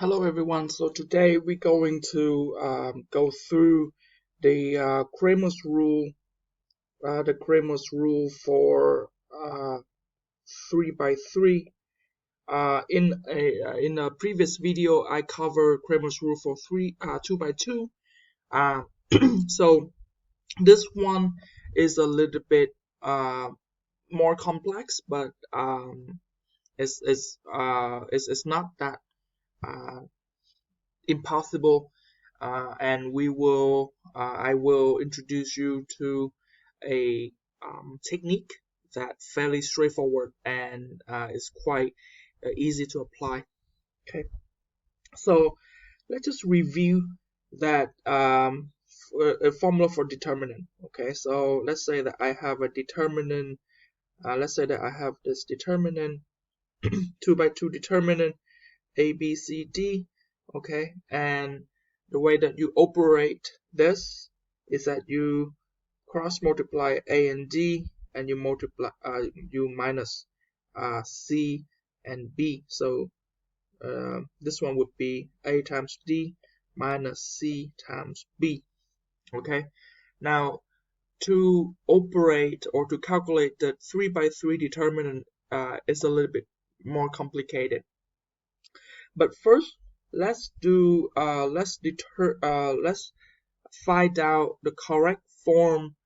Hello everyone. So today we're going to go through the Cramer's rule, for 3 by 3. In a previous video, I covered Cramer's rule for 2 by 2. So this one is a little bit more complex, but it's not that uh, impossible, and I will introduce you to a technique that's fairly straightforward and is quite easy to apply. Okay, so let's just review that a formula for determinant. Okay, so let's say that I have a determinant. Let's say that I have this determinant, 2 by 2 determinant, A, B, C, D. Okay, and the way that you operate this is that you cross multiply A and D, and you minus C and B. So this one would be A times D minus C times B. Okay, now to operate or to calculate the 3 by 3 determinant is a little bit more complicated. But first, let's find out the correct form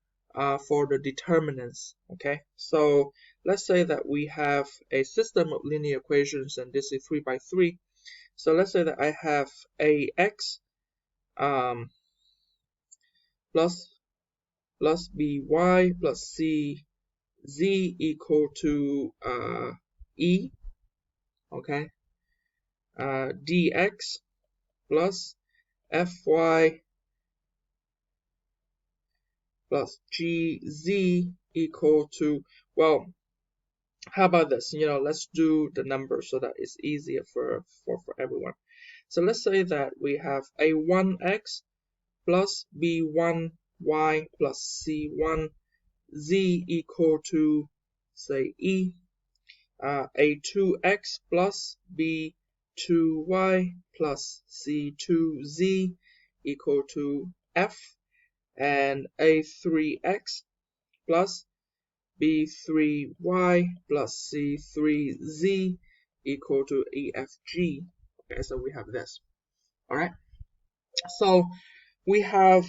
for the determinants. Okay, so let's say that we have a system of linear equations, and this is 3 by 3. So let's say that I have ax plus by plus cz equal to e. Okay, dx plus fy plus gz equal to, well, how about this? Let's do the numbers so that it's easier for everyone. So let's say that we have a1x plus b1y plus c1z equal to, say, e. A2x plus b2y plus c2z equal to f, and a3x plus b3y plus c3z equal to efg. Okay, so we have this. All right, so we have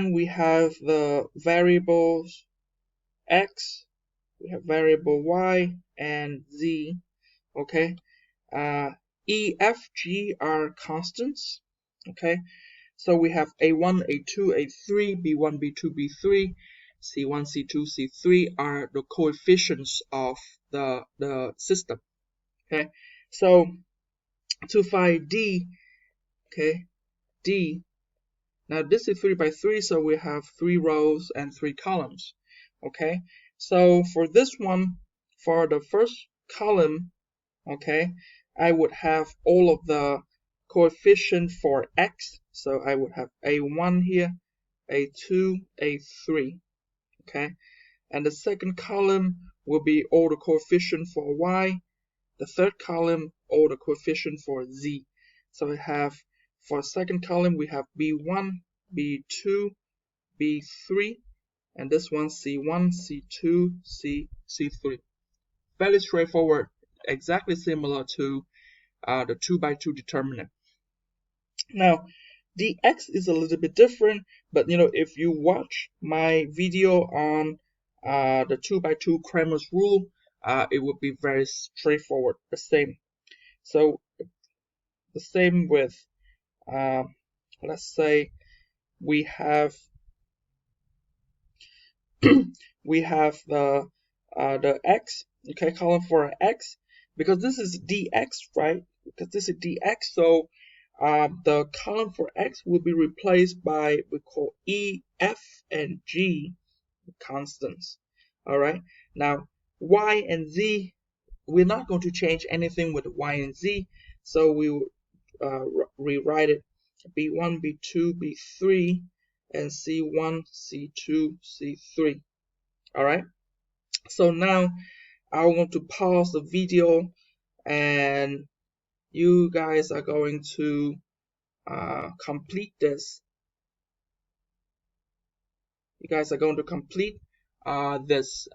the variables x, we have variable y and z. Okay, e, f, g are constants. Okay, so we have a1, a2, a3, b1, b2, b3, c1, c2, c3 are the coefficients of the system. Okay, so to find d, okay, d, now this is 3 by 3, so we have 3 rows and 3 columns. Okay, so for this one, for the first column, okay, I would have all of the coefficient for x. So I would have a1 here, a2, a3. Okay, and the second column will be all the coefficient for y. The third column, all the coefficient for z. So we have, for second column, we have b1, b2, b3, and this one c1, c2, c3. Fairly straightforward, exactly similar to the 2 by 2 determinant. Now, dx is a little bit different, but if you watch my video on the 2 by 2 Cramer's rule, it would be very straightforward, the same. So the same with, let's say we have the x, okay, column for x, because this is dx, right? Because this is dx, so the column for x will be replaced by, we call e, f, and g constants. All right, now y and z, we're not going to change anything with y and z, so we will rewrite it b1, b2, b3, and c1, c2, c3. All right, so now I want to pause the video and you guys are going to complete this. You guys are going to complete this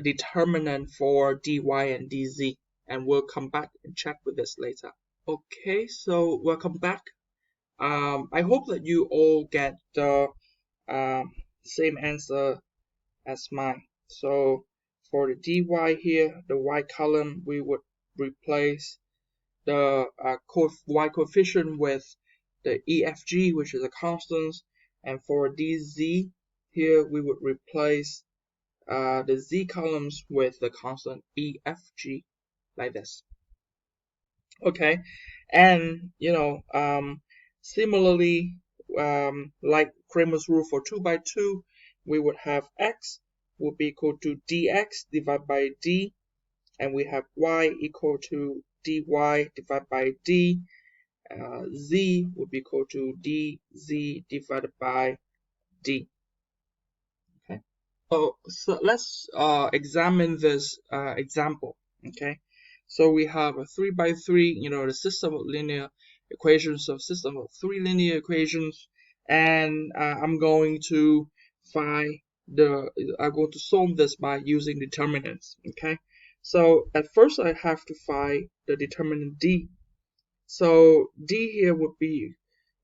determinant for dy and dz, and we'll come back and check with this later. Okay, so welcome back. I hope that you all get the same answer as mine. So for the dy here, the y column, we would replace the y coefficient with the EFG, which is a constant, and for dz here, we would replace the z columns with the constant EFG, like this. Okay, and similarly, like Cramer's rule for 2 by 2, we would have x would be equal to dx divided by d, and we have y equal to dy divided by d. Z would be equal to dz divided by d. Okay. So let's examine this example. Okay. So we have a 3 by 3, the system of linear equations, so system of 3 linear equations, and I'm going to solve this by using determinants. Okay. So at first I have to find the determinant d. So d here would be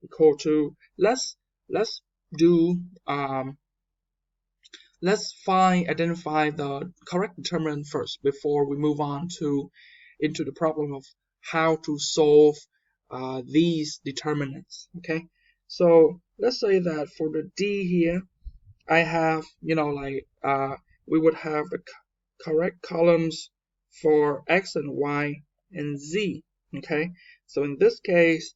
equal to, let's identify the correct determinant first before we move on into the problem of how to solve these determinants. Okay, so let's say that for the d here, I have we would have the correct columns for x and y and z. Okay, so in this case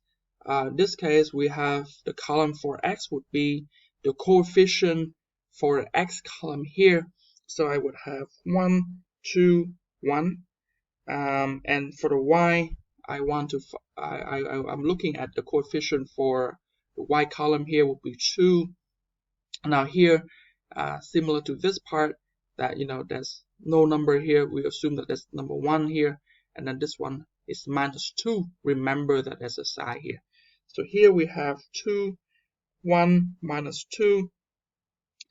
we have the column for x would be the coefficient for the x column here. So I would have 1, 2, 1, and for the y, I'm looking at the coefficient for the y column here would be 2. Now here, similar to this part, that there's no number here, we assume that there's number 1 here, and then this one is -2. Remember that there's a sign here. So here we have 2, 1, -2,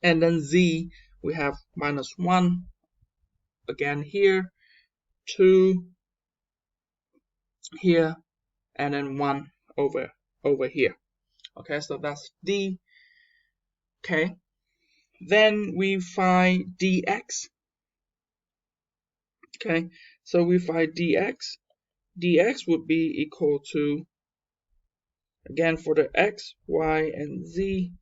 and then z, we have -1, again here, 2 here, and then 1 over here. Okay, so that's d. Okay, then we find dx. Okay, so we find dx. Dx would be equal to, again for the x, y, and z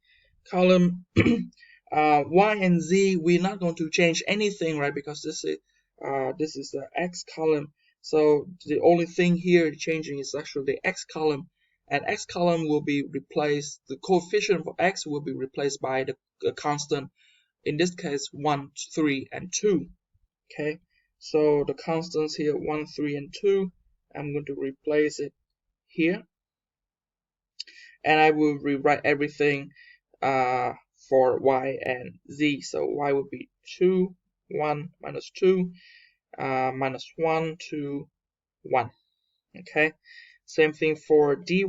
column, y and z, we're not going to change anything, right? Because this is the x column. So the only thing here changing is actually the x column, and x column will be replaced. The coefficient for x will be replaced by the constant. In this case, 1, 3, and 2. Okay, so the constants here, 1, 3, and 2. I'm going to replace it here, and I will rewrite everything for y and z. So y would be 2, 1, -2, -1, 2, 1. Okay, same thing for dy.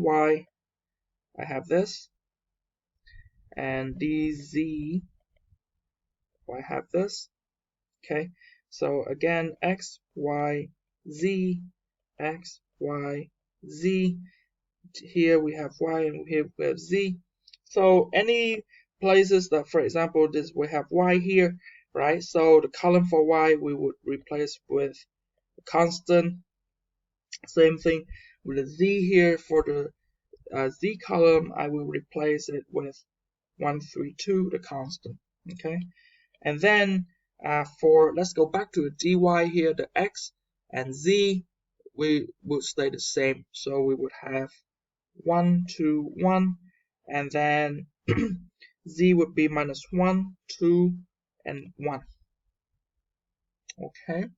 I have this, and dz, I have this. Okay, so again, x, y, z, x, y, z. Here we have y and here we have z. So any places that, for example, this we have y here, right? So the column for y we would replace with a constant. Same thing with the z here. For the z column, I will replace it with 1, 3, 2, the constant. Okay, and then let's go back to the dy here, the x and z, we would stay the same. So we would have 1, 2, 1, and then z would be -1, 2, and 1. Okay.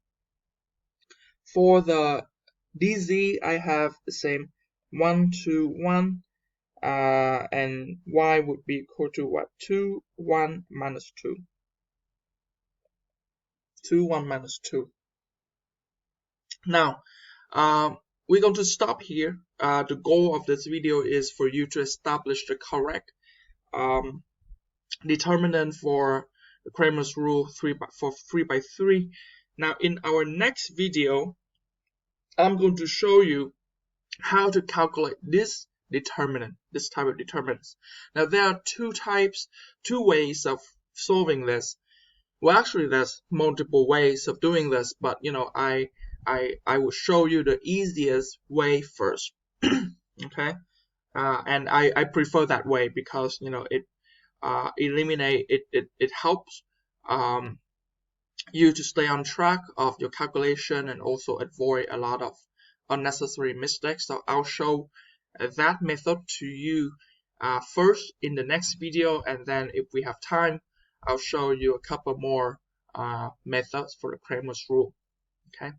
For the dz, I have the same 1, 2, 1, and y would be equal to what? 2, 1, -2. 2, 1, -2. Now, we're going to stop here. The goal of this video is for you to establish the correct determinant for the Cramer's rule 3 by 3. Now in our next video, I'm going to show you how to calculate this determinant, this type of determinants. Now there are two ways of solving this. Well, actually there's multiple ways of doing this, but I will show you the easiest way first. Okay, and I prefer that way because it helps you to stay on track of your calculation and also avoid a lot of unnecessary mistakes. So I'll show that method to you first in the next video, and then if we have time, I'll show you a couple more methods for the Cramer's rule. Okay.